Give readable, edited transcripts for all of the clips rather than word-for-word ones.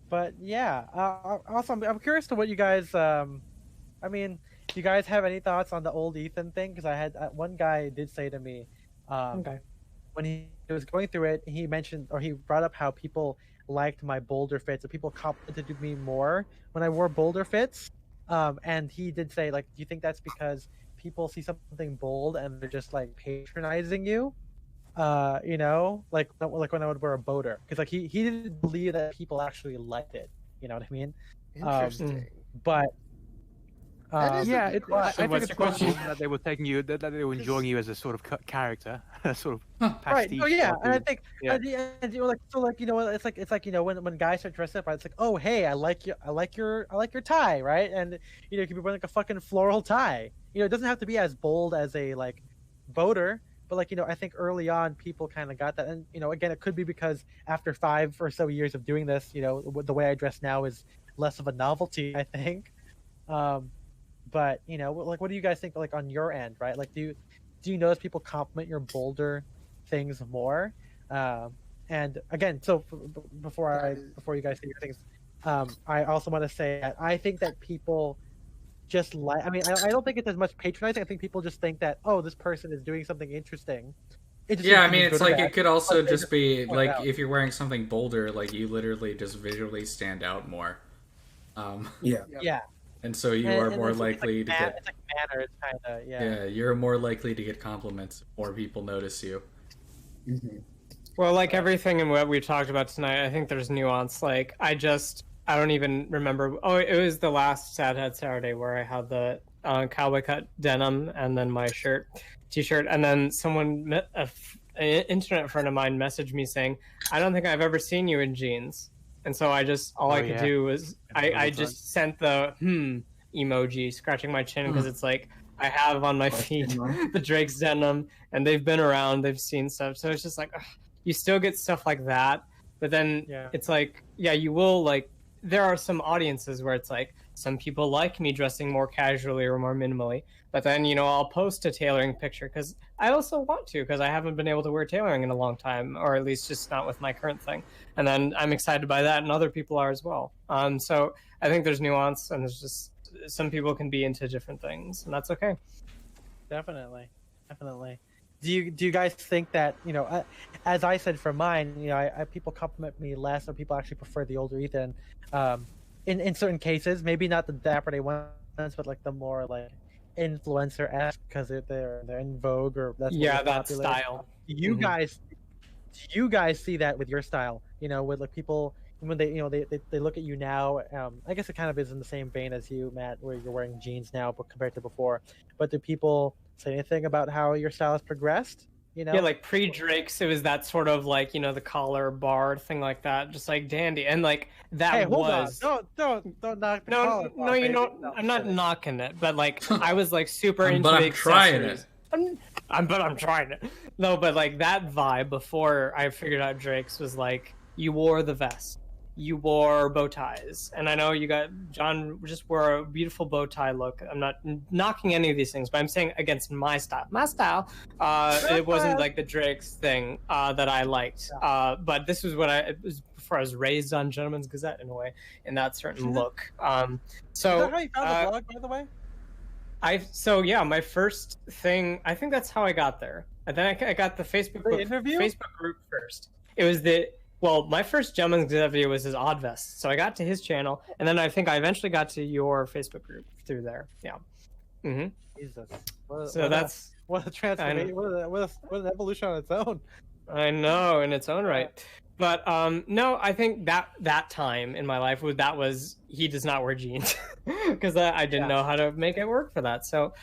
But yeah. Also, I'm curious to what you guys. I mean, do you guys have any thoughts on the old Ethan thing? Because I had one guy did say to me, um, Okay. when he was going through it, he mentioned or he brought up how people liked my boulder fits, and people complimented me more when I wore boulder fits. And he did say, like, do you think that's because people see something bold and they're just like patronizing you? Like when I would wear a boater, because like he didn't believe that people actually liked it. You know what I mean? Interesting. But That is a Yeah, good I question. think what's it's your question? possible that they were taking you, that they were enjoying you as a sort of character, a sort of right. pastiche. Oh yeah, and I dude. think Yeah. and you know, like so like it's like when guys start dressing up, right, it's like, oh hey, I like your tie, right? And you know, you can be wearing like a fucking floral tie. You know, it doesn't have to be as bold as a like boater, but like, you know, I think early on people kind of got that, and you know, again, it could be because after 5 or so years of doing this, you know, the way I dress now is less of a novelty, I think. Um, but you know, like, what do you guys think, like on your end, right? Like, do you notice people compliment your bolder things more? And again, so before you guys say your things, I also want to say that I think that people just like, I mean, I don't think it's as much patronizing. I think people just think that, oh, this person is doing something interesting. Yeah, I mean, it's like it could also They just be point like out. if you're wearing something bolder, like you literally just visually stand out more. Yeah. Yeah, And so you are more it's likely to get. it's like manner. It's kind of Yeah, you're more likely to get compliments. More people notice you. Well, like everything in what we talked about tonight, I think there's nuance. Like, I don't even remember. Oh, it was the last Sad Hat Saturday where I had the cowboy cut denim and then my t-shirt, and then someone, an internet friend of mine, messaged me saying, "I don't think I've ever seen you in jeans." And so all I could do was I just sent the emoji, scratching my chin, because it's like I have on my feet the Drake's denim, and they've been around, they've seen stuff, so it's just like, ugh, you still get stuff like that, but then it's like, yeah, you will, like, there are some audiences where it's like some people like me dressing more casually or more minimally, but then, you know, I'll post a tailoring picture because I also want to, because I haven't been able to wear tailoring in a long time, or at least just not with my current thing, and then I'm excited by that, and other people are as well. So I think there's nuance, and there's just some people can be into different things, and that's okay. Definitely. Do you guys think that, you know, as I said for mine, you know, I people compliment me less, or people actually prefer the older Ethan, in certain cases, maybe not the Dapper Day ones, but like the more like influencer-esque, because they're in vogue, or that's that popular. style. Do you guys see that with your style? You know, with like people when they, you know, they look at you now. I guess it kind of is in the same vein as you, Matt, where you're wearing jeans now, but compared to before. But do people say anything about how your style has progressed? You know, Yeah, like pre-Drake's, it was that sort of like, you know, the collar bar thing like that, just like dandy, and like that hey, hold was. on. Don't knock the collar No, bar, you baby. know, No, I'm not kidding. knocking it, but like I was like super into But the I'm trying accessories. it. I'm trying it. No, but like that vibe before I figured out Drake's was like you wore the vest, you wore bow ties, and I know you got John just wore a beautiful bow tie look. I'm not knocking any of these things, but I'm saying against my style. It wasn't like the Drake's thing that I liked. But this was what it was before I was raised on Gentleman's Gazette in a way, in that certain look. So Is that how you found the blog, by the way? My first thing, I think that's how I got there. And then I got the Facebook group first. It was my first Gentleman's Gazette video was his Odd Vest. So I got to his channel, and then I think I eventually got to your Facebook group through there. Yeah. Jesus. What a transformation! What an evolution on its own. I know, in its own right. But no, I think that time in my life was he does not wear jeans, because I didn't know how to make it work for that. So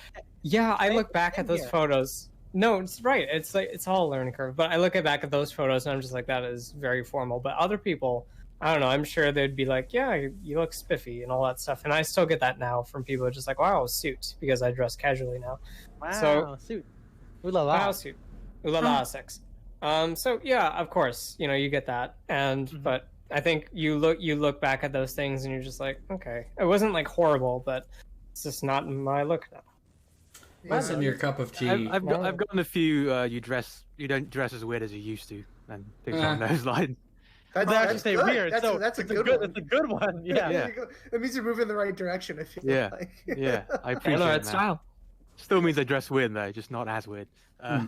yeah, I look back at those photos. No, it's right. It's like it's all a learning curve. But I look back at those photos and I'm just like, that is very formal. But other people, I don't know. I'm sure they'd be like, yeah, you look spiffy and all that stuff. And I still get that now from people just like, wow, suit, because I dress casually now. Wow, suit. Ooh la la. Wow, suit. Ooh la la, sex. So yeah, of course, you know, you get that, but I think you look back at those things and you're just like, okay, it wasn't like horrible, but it's just not my look now. What's in your cup of tea? I've gotten a few. You don't dress as weird as you used to, and things along those lines. They actually say good. weird. That's So that's a it's good one. It's a good one. Yeah. Yeah. It means you're moving in the right direction. I feel Yeah. like. Yeah, I I appreciate know that. it's style. Still means they dress weird though, just not as weird.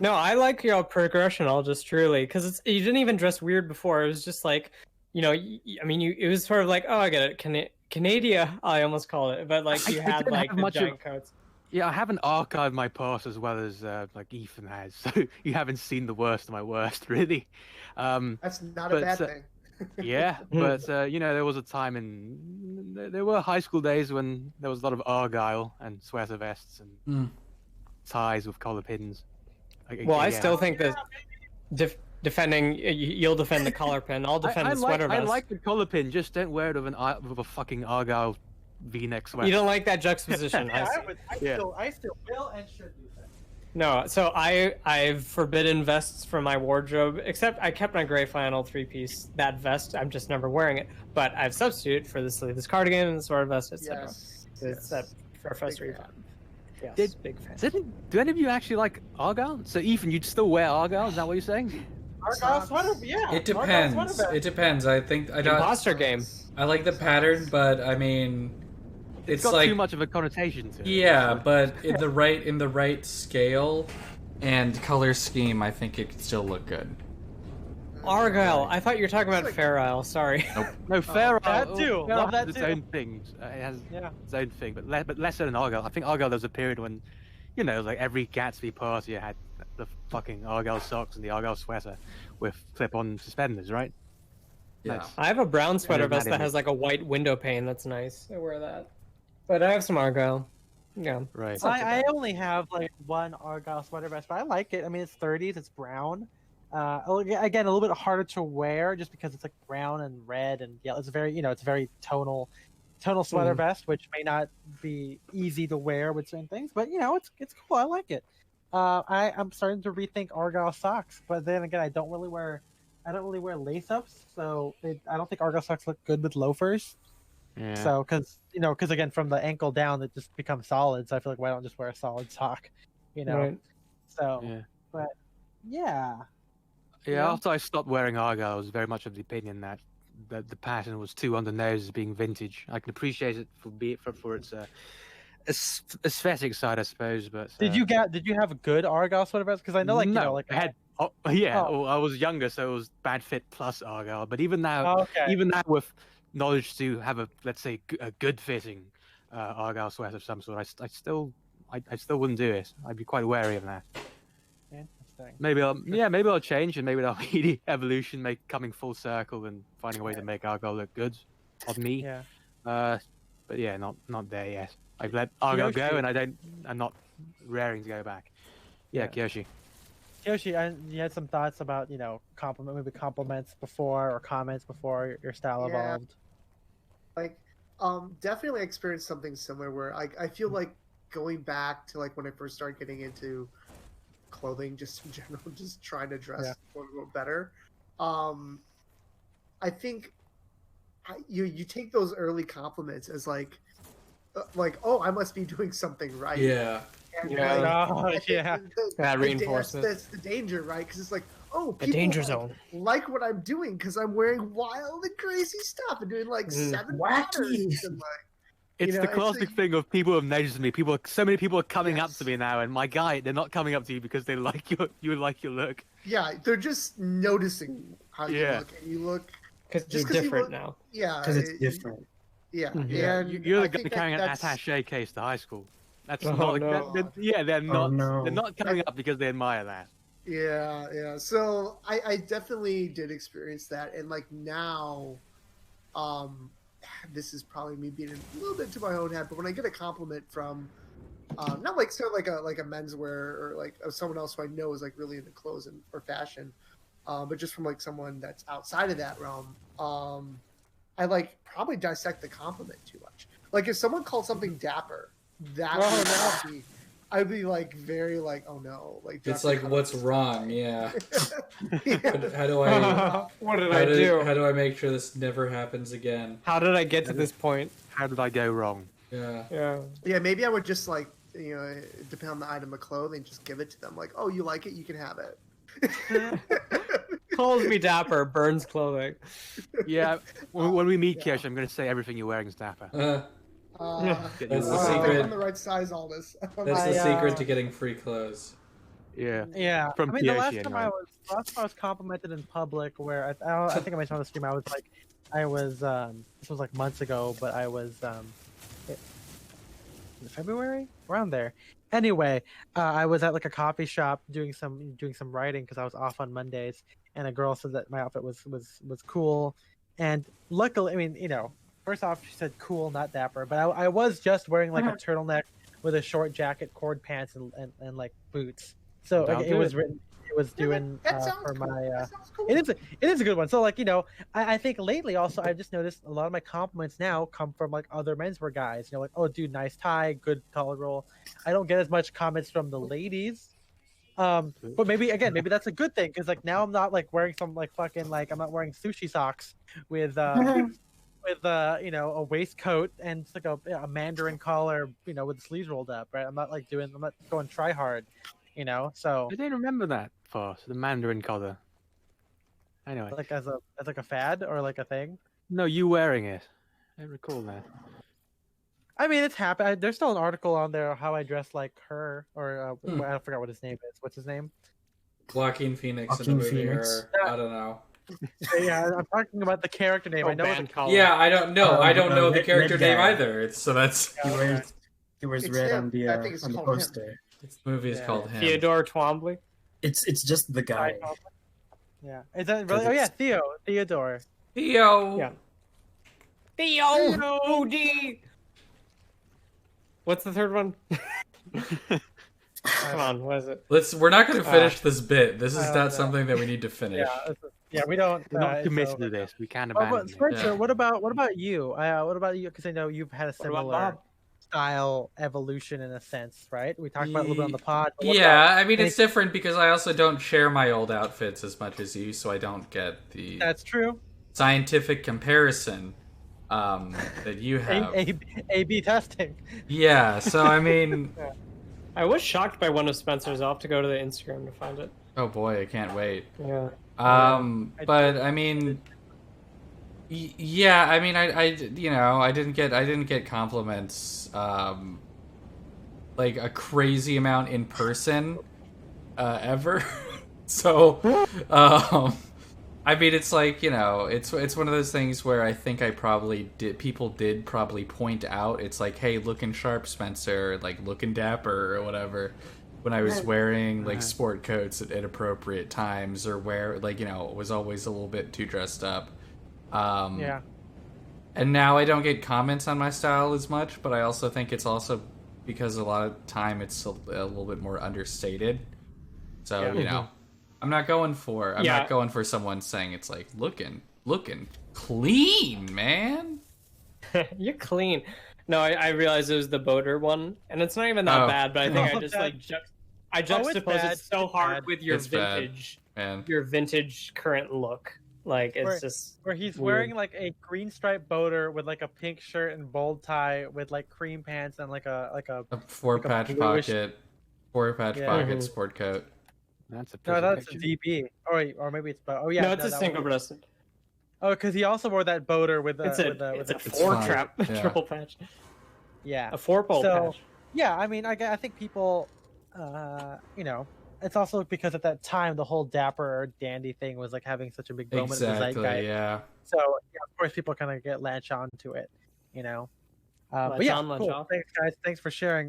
No, I like your progression. I'll just truly because you didn't even dress weird before. It was just like, I mean, it was sort of like, oh, I get it, Canada. I almost call it, but like you I had didn't like have the much of- giant coats. Yeah, I haven't archived my past as well as like Ethan has, so you haven't seen the worst of my worst, really. That's not a But, bad thing. Yeah, but there was a time there were high school days when there was a lot of argyle and sweater vests and ties with collar pins. Well, I yeah. still think that defending, you'll defend the collar pin. I'll defend I the sweater like, vest. I like the collar pin, just don't wear it with a fucking argyle V-neck sweater. You don't like that juxtaposition. I Yeah. still will and should do that. No, so I've forbidden vests from my wardrobe, except I kept my gray flannel 3-piece. That vest, I'm just never wearing it. But I've substituted for the sleeveless cardigan and the sweater vest, etc. Yes. It's that Professor Big Ivan. Yes, big fan. Do any of you actually like argyle? So Ethan, you'd still wear argyle? Is that what you're saying? Argyle sweater, yeah. It Argyle depends. sweater vest. It depends. I think I don't. Imposter game. I like the pattern, but I mean, It's it's got like too much of a connotation to it. yeah, but in the right scale and color scheme, I think it could still look good. Argyle. I thought you were talking about Fair Isle. Sorry. No, Fair that Isle. too. Fair Love Isle has that its too. own things. It has Yeah. its own thing, but less than Argyle. I think Argyle, there was a period when, like every Gatsby party had the fucking Argyle socks and the Argyle sweater with clip-on suspenders, right? Yeah. Nice. I have a brown sweater Doesn't vest that matter. has like a white window pane. That's nice. I wear that. But I have some Argyle. Yeah. Right. I only have like one Argyle sweater vest, but I like it. I mean, it's 30s, it's brown. Again, a little bit harder to wear just because it's like brown and red and yellow. It's it's a very tonal sweater vest, which may not be easy to wear with certain things, but it's cool. I like it. I'm starting to rethink Argyle socks, but then again, I don't really wear lace ups, so I don't think Argyle socks look good with loafers. Yeah. So, because again, from the ankle down, it just becomes solid. So I feel like why don't just wear a solid sock, Right. So, Yeah. but yeah, Yeah, after I stopped wearing Argyle, I was very much of the opinion that the pattern was too on the nose as being vintage. I can appreciate it for its aesthetic side, I suppose. But did you have a good Argyle sweater vest? Because I know, no, I had. Oh, yeah, Oh. well, I was younger, so it was bad fit plus Argyle. But even now, okay. even now with knowledge to have let's say a good fitting Argyle sweater of some sort, I still wouldn't do it. I'd be quite wary of that. Interesting. Maybe I'll change, and maybe that'll be the evolution, coming full circle and finding a way to make Argyle look good on me. Yeah. But yeah, not there yet. I've let Argyle go, Kyoshi. and I'm not raring to go back. Yeah, Kyoshi. Kyoshi, you had some thoughts about compliments before or comments before your style Yeah. evolved. Like, definitely experienced something similar where I feel like going back to like when I first started getting into clothing, just in general, just trying to dress a little better. I think you take those early compliments as like, oh, I must be doing something right. Yeah. And, Yeah. I think That the- reinforcement. That's the danger, right? Because it's like, oh, The people danger like, zone. like what I'm doing because I'm wearing wild and crazy stuff and doing like 7 patterns and like. It's You the know, classic thing of people have noticed me. So many people are coming up to me now, and my guy, they're not coming up to you because they like you like your look. Yeah, they're just noticing how you Yeah. look, and you look. Because Just you're 'cause you different look- now. Yeah, Because it's different. Yeah, Mhm. and You're I the guy think carrying an that's- attaché case to high school. That's Oh, not. no. They're not. no. They're not coming up because they admire that. Yeah. So I definitely did experience that, and like now, this is probably me being a little bit to my own head, but when I get a compliment from, not like like a menswear or like someone else who I know is like really into clothes or fashion, but just from like someone that's outside of that realm, I like probably dissect the compliment too much. Like if someone called something dapper, I'd be like very like, oh no, like It's dapper like, comes- what's wrong? Yeah. Yeah. How do I? What did How I do? How do I make sure this never happens again? How did I get to this point? How did I go wrong? Yeah. Yeah. Yeah, maybe I would just like, depend on the item of clothing, just give it to them. Like, oh, you like it, you can have it. calls me dapper, burns clothing. Yeah, when we meet, Kirsch, I'm going to say everything you're wearing is dapper. That's the I think secret. I'm the right size. All this. That's the secret to getting free clothes. Yeah. Yeah, From I mean, the last Pierre, time right? I was complimented in public, where I think I mentioned on the stream, I was this was like months ago, but I was February around there. Anyway, I was at like a coffee shop doing some writing because I was off on Mondays, and a girl said that my outfit was cool, and luckily, I mean, first off, she said cool, not dapper, but I was just wearing like a turtleneck with a short jacket, cord pants, and like boots. So like, it was written. It was doing for cool. my. That sounds cool. It is a good one. So like I think lately also I've just noticed a lot of my compliments now come from like other menswear guys. Like, oh dude, nice tie, good collar roll. I don't get as much comments from the ladies. But maybe that's a good thing because like now I'm not like wearing some like fucking like I'm not wearing sushi socks with with a waistcoat and it's like a mandarin collar with the sleeves rolled up, right? I'm not going try hard, so I didn't remember that fast. The Mandarin collar. Anyway. like as a fad or like a thing. No, you wearing it. I recall that. I mean, it's happened. There's still an article on there how I dress like her, or I forgot what his name is. What's his name? Joaquin Phoenix in the movie, or I don't know. Yeah, I'm talking about the character name. I know. Yeah, I don't know. I don't know the character name either. So that's. He wears red on the poster. This movie is called him. Theodore Twombly. It's just the guy. Yeah, is that really? Oh yeah, Theodore. Theo. Yeah. Theo. D. What's the third one? Come on, what is it? We're not going to finish this bit. This is not something that we need to finish. Yeah, we don't. We're not committed to this. We can't abandon it. Spencer, what about you? What about you? Because I know you've had a similar style evolution in a sense, right? We talked about it a little bit on the pod. Yeah, I mean it's different because I also don't share my old outfits as much as you, so I don't get the. That's true. Scientific comparison that you have. A/B testing. Yeah, so I mean. I was shocked by one of Spencer's. I'll have to go to the Instagram to find it. Oh boy, I can't wait. Yeah. But I mean, yeah, I mean, I didn't get compliments, like a crazy amount in person, ever. So, I mean, it's like, it's one of those things where I think people did probably point out, it's like, hey, looking sharp, Spencer, like looking dapper or whatever, when I was wearing like sport coats at inappropriate times or was always a little bit too dressed up. Yeah. And now I don't get comments on my style as much, but I also think it's also because a lot of time it's a little bit more understated. So, I'm not going for someone saying it's like looking clean, man. You're clean. No, I realized it was the boater one, and it's not even that bad. But I think I just I juxtapose it so hard with your vintage current look. Like it's where he's weird. wearing like a green striped boater with like a pink shirt and bold tie with like cream pants and like a four patch pocket sport coat. That's a that's a DB. Or maybe it's no, it's a single breasted. Oh, because he also wore that boater with it's a four trap triple patch. Yeah, a 4-pole patch. Yeah, I mean, I think people, it's also because at that time the whole dapper or dandy thing was like having such a big moment in the zeitgeist. Yeah. So of course people kind of latch on to it, But yeah, cool. Thanks guys. Thanks for sharing.